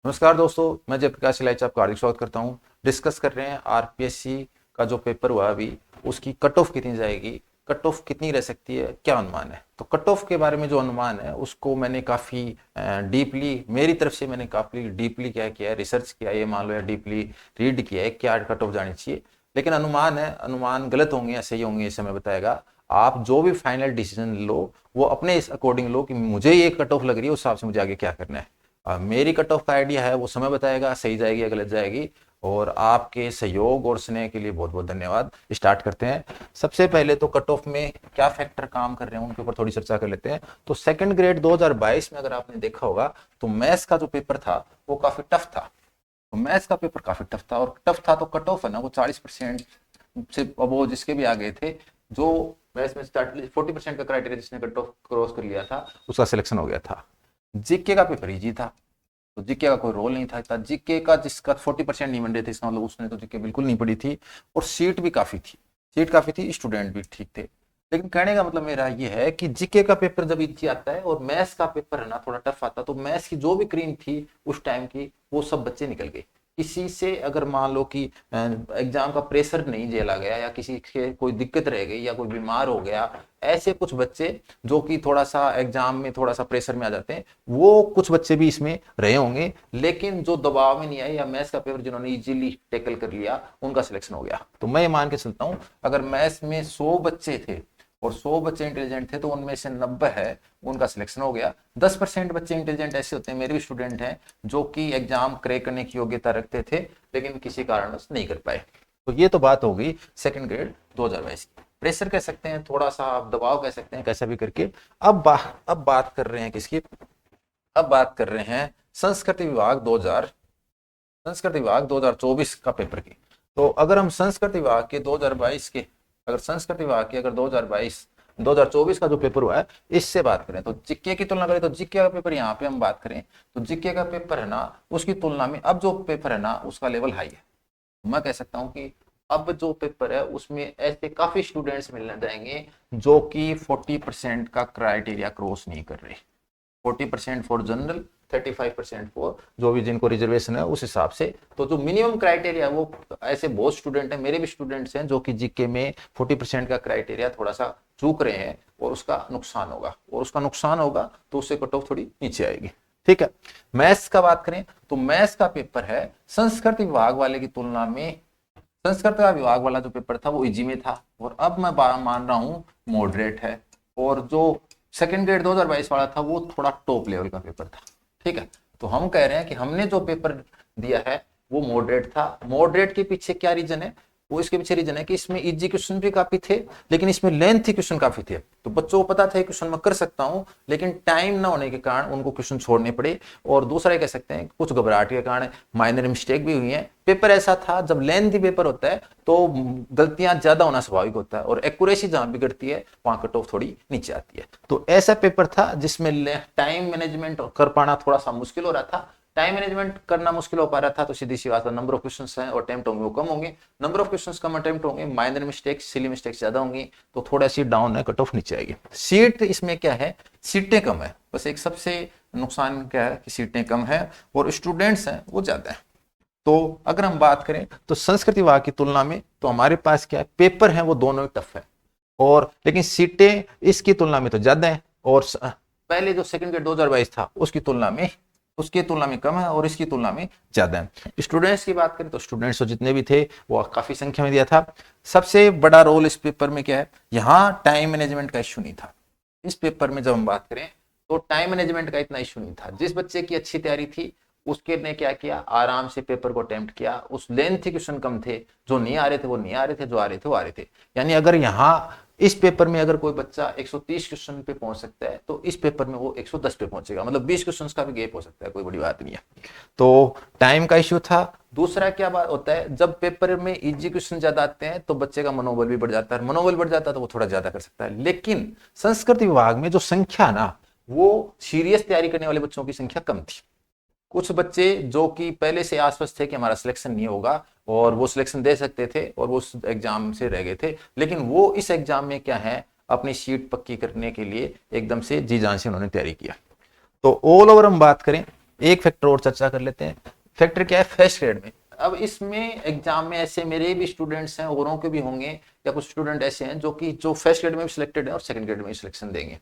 नमस्कार दोस्तों, मैं जयप्रकाश इलाइचा आपका हार्दिक स्वागत करता हूं। डिस्कस कर रहे हैं आरपीएससी का जो पेपर हुआ अभी, उसकी कट ऑफ कितनी जाएगी, कट ऑफ कितनी रह सकती है, क्या अनुमान है। तो कट ऑफ के बारे में जो अनुमान है उसको मैंने काफ़ी डीपली, मेरी तरफ से मैंने काफ़ी डीपली क्या किया है, रिसर्च किया है, ये मान लो या डीपली रीड किया है क्या कट ऑफ जानी चाहिए। लेकिन अनुमान है, अनुमान गलत होंगे या सही होंगे ये समय बताएगा। आप जो भी फाइनल डिसीजन लो वो अपने इस अकॉर्डिंग लो कि मुझे ये कट ऑफ लग रही है, उस हिसाब से मुझे आगे क्या करना है। मेरी कट ऑफ का आइडिया है वो समय बताएगा, सही जाएगी या गलत जाएगी। और आपके सहयोग और स्नेह के लिए बहुत बहुत धन्यवाद। स्टार्ट करते हैं। सबसे पहले तो कट ऑफ में क्या फैक्टर काम कर रहे हैं उनके ऊपर थोड़ी चर्चा कर लेते हैं। तो सेकंड ग्रेड 2022 में अगर आपने देखा होगा तो मैथ्स का जो पेपर था वो काफी टफ था। तो मैथ्स का पेपर काफी टफ था, और टफ था तो कट ऑफ है ना वो 40% से अब वो जिसके भी आ गए थे, जो मैथ्स में स्टार्ट 40% का क्राइटेरिया जिसने कट ऑफ क्रॉस कर लिया था उसका सिलेक्शन हो गया था। जीके का पेपर इजी था, तो जीके का कोई रोल नहीं था इतना। जीके का जिसका 40% नहीं बन रहे थे, इसका मतलब उसने तो जीके बिल्कुल नहीं पढ़ी थी। और सीट भी काफी थी, सीट काफी थी, स्टूडेंट भी ठीक थे। लेकिन कहने का मतलब मेरा ये है कि जीके का पेपर जब इजी आता है और मैथ्स का पेपर है ना थोड़ा टफ आता है, तो मैथ्स की जो भी क्रीम थी उस टाइम की वो सब बच्चे निकल गए। किसी से अगर मान लो कि एग्जाम का प्रेशर नहीं झेला गया, या किसी के कोई दिक्कत रह गई, या कोई बीमार हो गया, ऐसे कुछ बच्चे जो कि थोड़ा सा एग्जाम में थोड़ा सा प्रेशर में आ जाते हैं, वो कुछ बच्चे भी इसमें रहे होंगे। लेकिन जो दबाव में नहीं आए या मैथ्स का पेपर जिन्होंने इजीली टेकल कर लिया उनका सिलेक्शन हो गया। तो मैं ये मान के चलता हूं अगर मैथ्स में 100 बच्चे थे और 100 बच्चे इंटेलिजेंट थे तो उनमें से 90 है उनका सिलेक्शन हो गया। 10% बच्चे इंटेलिजेंट ऐसे होते हैं, मेरे भी स्टूडेंट हैं, जो कि एग्जाम क्रैक करने की योग्यता रखते थे लेकिन किसी कारणवश नहीं कर पाए। तो ये तो बात हो गई सेकंड ग्रेड 2022 की। प्रेशर कह सकते हैं, थोड़ा सा आप दबाव कह सकते हैं, कैसा भी करके। अब बात कर रहे हैं किसकी, अब बात कर रहे हैं संस्कृति विभाग 2024 का पेपर की। तो अगर हम संस्कृत विभाग के 2022 के, अगर संस्कृत विभाग के अगर 2022 2024 का जो पेपर हुआ है इससे बात करें, तो जीके की तुलना करें, तो जीके का पेपर यहाँ पे हम बात करें तो जीके का पेपर है ना उसकी तुलना में अब जो पेपर है ना उसका लेवल हाई है। मैं कह सकता हूँ कि अब जो पेपर है उसमें ऐसे काफी स्टूडेंट्स मिलने जाएंगे जो कि 40% का क्राइटेरिया क्रॉस नहीं कर रहे। 40% फॉर जनरल, 35% फॉर जो भी जिनको रिजर्वेशन है उस हिसाब से। तो जो मिनिमम क्राइटेरिया है वो ऐसे बहुत स्टूडेंट हैं, मेरे भी स्टूडेंट्स हैं, जो कि जीके में 40% का क्राइटेरिया थोड़ा सा चूक रहे हैं, और उसका नुकसान होगा, और उसका नुकसान होगा तो उससे कट ऑफ थोड़ी नीचे आएगी। ठीक है। मैथ्स का बात करें तो मैथ्स का पेपर है संस्कृत विभाग वाले की तुलना में, संस्कृत का विभाग वाला जो पेपर था वो इजी में था, और अब मैं मान रहा हूं मॉडरेट है। और जो सेकंड ग्रेड 2022 वाला था वो थोड़ा टॉप लेवल का पेपर था। ठीक है। तो हम कह रहे हैं कि हमने जो पेपर दिया है वो मॉडरेट था। मॉडरेट के पीछे क्या रीजन है, वो इसके पीछे रीजन है कि इसमें इजी क्वेश्चन भी काफी थे, लेकिन इसमें लेंथी क्वेश्चन काफी थे। तो बच्चों को पता था क्वेश्चन मैं कर सकता हूं, लेकिन टाइम ना होने के कारण उनको क्वेश्चन छोड़ने पड़े। और दूसरा कह सकते हैं कुछ घबराहट के कारण माइनर मिस्टेक भी हुई है। पेपर ऐसा था, जब लेंथी पेपर होता है तो गलतियां ज्यादा होना स्वाभाविक होता है, और एक्यूरेसी जहां बिगड़ती है वहां कट ऑफ थोड़ी नीचे आती है। तो ऐसा पेपर था जिसमें टाइम मैनेजमेंट कर पाना थोड़ा सा मुश्किल हो रहा था। टाइम मैनेजमेंट करना मुश्किल हो पा रहा था तो सीधी सी बात है, नंबर ऑफ क्वेश्चंस हैं और अटेम्प्ट होंगे वो कम होंगे। Number of questions come attempt होंगे, माइनर मिस्टेक्स सिली मिस्टेक्स ज्यादा होंगी, तो थोड़ा सी डाउन है, कट ऑफ नीचे आएगी। सीट इसमें क्या है, सीटें कम है, बस एक सबसे नुकसान क्या है कि सीटें कम है और स्टूडेंट्स हैं वो ज्यादा है। तो अगर हम बात करें तो संस्कृत विभाग की तुलना में तो हमारे पास क्या है, पेपर है वो दोनों ही टफ है, और लेकिन सीटें इसकी तुलना में तो ज्यादा है, और पहले जो सेकंड ग्रेड 2022 था उसकी तुलना में कम है, और इसकी तुलना में ज्यादा है। स्टूडेंट्स की बात करें तो स्टूडेंट्स तो जितने भी थे वो काफी संख्या में दिया था। सबसे बड़ा रोल इस पेपर में क्या है, यहाँ टाइम मैनेजमेंट का इश्यू नहीं था। इस पेपर में जब हम बात करें तो टाइम मैनेजमेंट का इतना इश्यू नहीं था। जिस बच्चे की अच्छी तैयारी थी उसके ने क्या किया, आराम से पेपर को अटेम्प्ट किया। उस लेंथ क्वेश्चन कम थे, जो नहीं आ रहे थे वो नहीं आ रहे थे, जो आ रहे थे वो आ रहे थे। यानी अगर यहाँ इस पेपर में अगर कोई बच्चा 130 क्वेश्चन पे पहुंच सकता है तो इस पेपर में वो 110 पे पहुंचेगा, मतलब 20 क्वेश्चन का भी गैप हो सकता है, कोई बड़ी बात नहीं है। तो टाइम का इश्यू था। दूसरा क्या बात होता है, जब पेपर में इजी क्वेश्चन ज्यादा आते हैं तो बच्चे का मनोबल भी बढ़ जाता है, मनोबल बढ़ जाता है तो वो थोड़ा ज्यादा कर सकता है। लेकिन संस्कृत विभाग में जो संख्या ना, वो सीरियस तैयारी करने वाले बच्चों की संख्या कम थी। कुछ बच्चे जो कि पहले से आश्वस्त थे कि हमारा सिलेक्शन नहीं होगा, और वो सिलेक्शन दे सकते थे और वो उस एग्जाम से रह गए थे, लेकिन वो इस एग्जाम में क्या है, अपनी सीट पक्की करने के लिए एकदम से जी जान से उन्होंने तैयारी किया। तो ऑल ओवर हम बात करें एक फैक्टर और चर्चा कर लेते हैं। फैक्टर क्या है फर्स्ट ग्रेड में। अब इसमें एग्जाम में ऐसे मेरे भी स्टूडेंट्स हैं, औरों के भी होंगे, या कुछ स्टूडेंट ऐसे हैं जो फर्स्ट ग्रेड में भी सिलेक्टेड है और सेकंड ग्रेड में भी सिलेक्शन देंगे।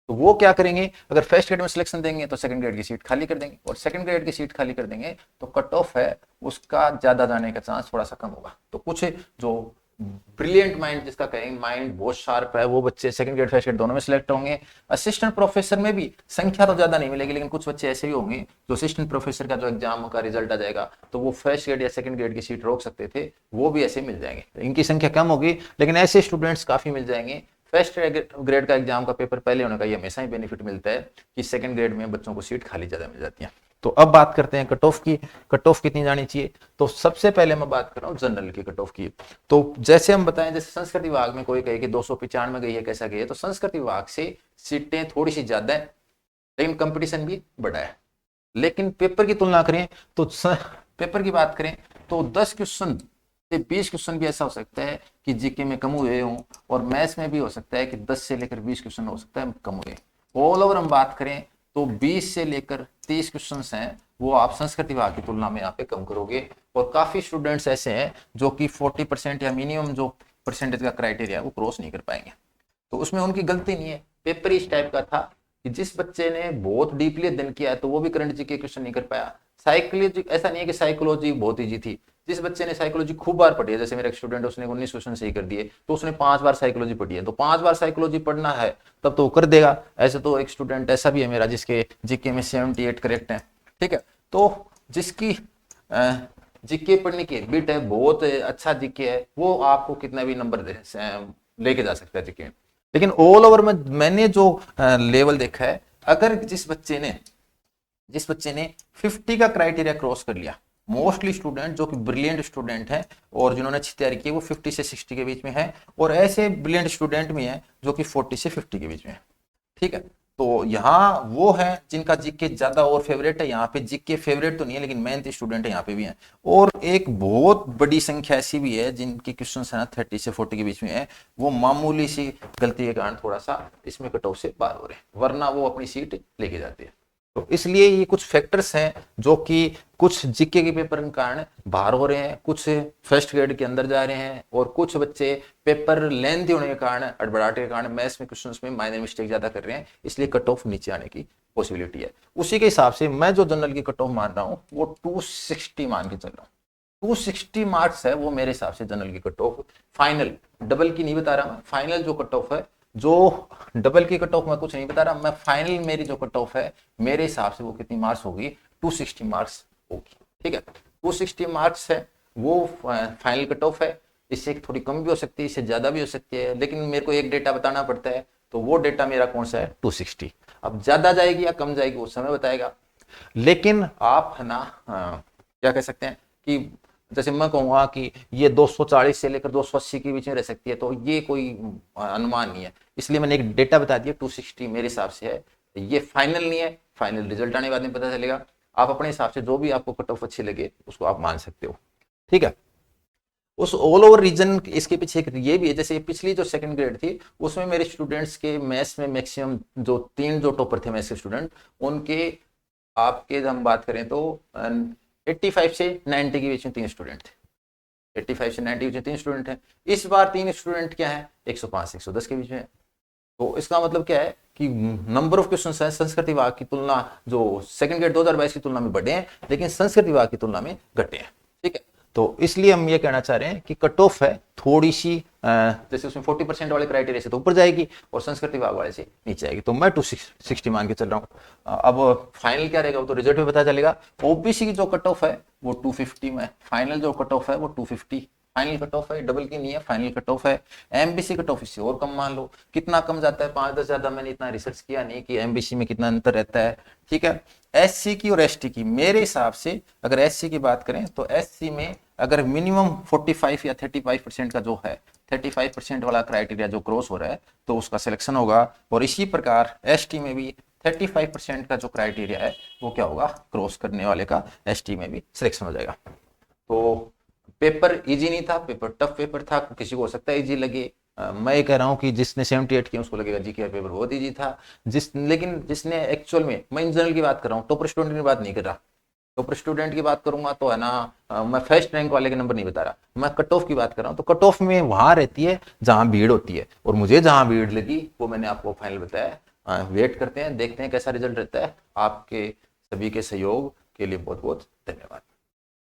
तो वो क्या करेंगे, अगर फर्स्ट ग्रेड में सिलेक्शन देंगे तो सेकंड ग्रेड की सीट खाली कर देंगे, और सेकंड ग्रेड की सीट खाली कर देंगे तो कट ऑफ है उसका ज्यादा जाने का चांस थोड़ा सा कम होगा। तो कुछ जो ब्रिलियंट माइंड जिसका कहेंगे माइंड बहुत शार्प है, वो बच्चे सेकंड ग्रेड फर्स्ट ग्रेड दोनों में सिलेक्ट होंगे। असिस्टेंट प्रोफेसर में भी संख्या तो ज्यादा नहीं मिलेगी, लेकिन कुछ बच्चे ऐसे भी होंगे जो असिस्टेंट प्रोफेसर का जो एग्जाम का रिजल्ट आ जाएगा तो वो फर्स्ट ग्रेड या सेकंड ग्रेड की सीट रोक सकते थे, वो भी ऐसे मिल जाएंगे। इनकी संख्या कम होगी लेकिन ऐसे स्टूडेंट्स काफी मिल जाएंगे। फर्स्ट ग्रेड का एग्जाम का पेपर पहले होने का ये हमेशा ही बेनिफिट मिलता है कि सेकंड ग्रेड में बच्चों को सीट खाली ज्यादा मिल जाती है। तो अब बात करते हैं कट ऑफ की। कट ऑफ कितनी जानी चाहिए, तो सबसे पहले मैं बात कर रहा हूँ जनरल की कट ऑफ की। तो जैसे हम बताएं, जैसे संस्कृत विभाग में कोई कहे कि 295 में गई है, कैसा गई है, तो संस्कृत विभाग से सीटें थोड़ी सी ज्यादा है लेकिन कंपटीशन भी बड़ा है। लेकिन पेपर की तुलना करें तो पेपर की बात करें तो 10 क्वेश्चन से 20 क्वेश्चन भी ऐसा हो सकता है कि जीके में कम हुए हों, और मैथ्स में भी हो सकता है कि 10 से लेकर 20 क्वेश्चन हो सकता है कम हुए। ऑल ओवर हम बात करें तो 20 से लेकर 30 क्वेश्चन हैं वो आप संस्कृत विभाग की तुलना में यहाँ पे कम करोगे। और काफी स्टूडेंट्स ऐसे हैं जो कि 40% या मिनिमम जो परसेंटेज का क्राइटेरिया वो क्रॉस नहीं कर पाएंगे। तो उसमें उनकी गलती नहीं है, पेपर इस टाइप का था कि जिस बच्चे ने बहुत डीपली अध्ययन किया है तो वो भी करंट जीके क्वेश्चन नहीं कर पाया। साइकोलॉजी ऐसा नहीं है कि साइकोलॉजी बहुत ईजी थी, जिस बच्चे ने साइकोलॉजी खूब बार पढ़ी है, जैसे मेरा एक स्टूडेंट उसने 19 क्वेश्चन सही कर दिए तो उसने 5 बार साइकोलॉजी पढ़ी है, तो 5 बार साइकोलॉजी पढ़ना है तब तो वो कर देगा। ऐसे तो एक स्टूडेंट ऐसा भी है मेरा जिसके जीके में 78 करेक्ट है, ठीक है। तो जिसकी जीके पढ़ने की बिट है, बहुत अच्छा जीके है, वो आपको कितना भी नंबर लेके जा सकता है जीके। लेकिन ऑल ओवर में मैंने जो लेवल देखा है, अगर जिस बच्चे ने 50 का क्राइटेरिया क्रॉस कर लिया, मोस्टली स्टूडेंट जो कि ब्रिलियंट स्टूडेंट हैं और जिन्होंने अच्छी तैयारी की है वो 50 से 60 के बीच में है, और ऐसे ब्रिलियंट स्टूडेंट भी हैं जो कि 40 से 50 के बीच में है, ठीक है। तो यहाँ वो है जिनका जीके ज्यादा और फेवरेट है, यहाँ पे जीके फेवरेट तो नहीं है लेकिन मेहनती स्टूडेंट है यहाँ पे भी हैं। और एक बहुत बड़ी संख्या ऐसी भी है जिनकी क्वेश्चन है ना 30 से 40 के बीच में है, वो मामूली सी गलती के कारण थोड़ा सा इसमें कट ऑफ से बाहर हो रहे हैं, वरना वो अपनी सीट लेके जाते हैं। तो इसलिए ये कुछ फैक्टर्स हैं जो कि कुछ जीके के पेपर के कारण बाहर हो रहे हैं, कुछ फर्स्ट ग्रेड के अंदर जा रहे हैं, और कुछ बच्चे पेपर लेंथी होने के कारण, अड़बड़ाहट के कारण मैथ्स में क्वेश्चंस में माइनर मिस्टेक ज्यादा कर रहे हैं, इसलिए कट ऑफ नीचे आने की पॉसिबिलिटी है। उसी के हिसाब से मैं जो जनरल की कट ऑफ मान रहा हूँ वो 260 मान के चल रहा हूँ। 260 मार्क्स है वो मेरे हिसाब से जनरल की कट ऑफ फाइनल, डबल की नहीं बता रहा मैं, फाइनल जो कट ऑफ है, जो डबल की कट ऑफ मैं कुछ नहीं बता रहा, मैं फाइनल मेरी जो कट ऑफ है मेरे हिसाब से वो कितनी मार्क्स होगी, 260 मार्क्स होगी, ठीक है। 260 मार्क्स है वो फाइनल कट ऑफ है, इससे थोड़ी कम भी हो सकती है, इससे ज्यादा भी हो सकती है, लेकिन मेरे को एक डेटा बताना पड़ता है, तो वो डेटा मेरा कौन सा है 260। अब ज्यादा जाएगी या कम जाएगी वो समय बताएगा, लेकिन आप है ना क्या कह सकते हैं कि जैसे मैं कहूंगा कि ये 240 से लेकर 280 के बीच में रह सकती है, तो ये कोई अनुमान नहीं है, इसलिए मैंने एक डेटा बता दिया 260 मेरे हिसाब से है। ये फाइनल नहीं है, फाइनल रिजल्ट आने के बाद में पता चलेगा, आप अपने हिसाब से जो भी आपको कट ऑफ अच्छी लगे उसको आप मान सकते हो, ठीक है। उस ऑल ओवर रीजन इसके पीछे एक ये भी है, जैसे पिछली जो सेकंड ग्रेड थी उसमें मेरे स्टूडेंट्स के मैथ्स में मैक्सिमम जो 3 जो टॉपर थे मैथ्स के स्टूडेंट, उनके आपके हम बात करें तो 85 से 90 के बीच में 3 स्टूडेंट थे, 85 से 90 के बीच में 3 स्टूडेंट हैं। इस बार 3 स्टूडेंट क्या है 105 से 110 के बीच में है। तो इसका मतलब क्या है कि नंबर ऑफ क्वेश्चंस है संस्कृत विभाग की तुलना जो सेकंड ग्रेड 2022 की तुलना में बढ़े हैं, लेकिन संस्कृत विभाग की तुलना में घटे हैं, ठीक है। तो इसलिए हम ये कहना चाह रहे हैं कि कट ऑफ है थोड़ी सी जैसे उसमें 40% वाले क्राइटेरिया से तो ऊपर जाएगी और संस्कृत विभाग वाले से नीचे आएगी, तो मैं 260 मान के चल रहा हूँ। अब फाइनल क्या रहेगा वो तो रिजल्ट में पता चलेगा। ओबीसी की जो कट ऑफ है वो 250 में, फाइनल जो कट ऑफ है वो 250 फाइनल कट ऑफ है, डबल की नहीं है, फाइनल कट ऑफ है। एमबीसी कट ऑफ इससे और कम मान लो, कितना कम जाता है 5-10 ज्यादा, मैंने इतना रिसर्च किया नहीं कि एमबीसी में कितना अंतर रहता है, ठीक है। एससी की और एसटी की मेरे हिसाब से अगर एससी की बात करें तो एससी में अगर मिनिमम 45 या 35% का जो है 35% वाला क्राइटेरिया जो क्रॉस हो रहा है तो उसका सिलेक्शन होगा, और इसी प्रकार एसटी में भी 35% का जो क्राइटेरिया है वो क्या होगा क्रॉस करने वाले का एसटी में भी सिलेक्शन हो जाएगा। तो पेपर इजी नहीं था, पेपर टफ पेपर था, किसी को हो सकता है इजी लगे, मैं ये कह रहा हूँ कि जिसने 78 किया उसको लगेगा जीके का पेपर बहुत ईजी था, लेकिन जिसने एक्चुअल में, मैं इन जनरल की बात कर रहा हूँ, टॉपर स्टूडेंट की बात नहीं कर रहा। टॉपर स्टूडेंट की बात करूंगा तो है ना, मैं फर्स्ट रैंक वाले के नंबर नहीं बता रहा, मैं कट ऑफ की बात कर रहा हूँ। तो कट ऑफ में वहां रहती है जहां भीड़ होती है, और मुझे जहां भीड़ लगी वो मैंने आपको फाइनल बताया। वेट करते हैं, देखते हैं कैसा रिजल्ट रहता है। आपके सभी के सहयोग के लिए बहुत बहुत धन्यवाद।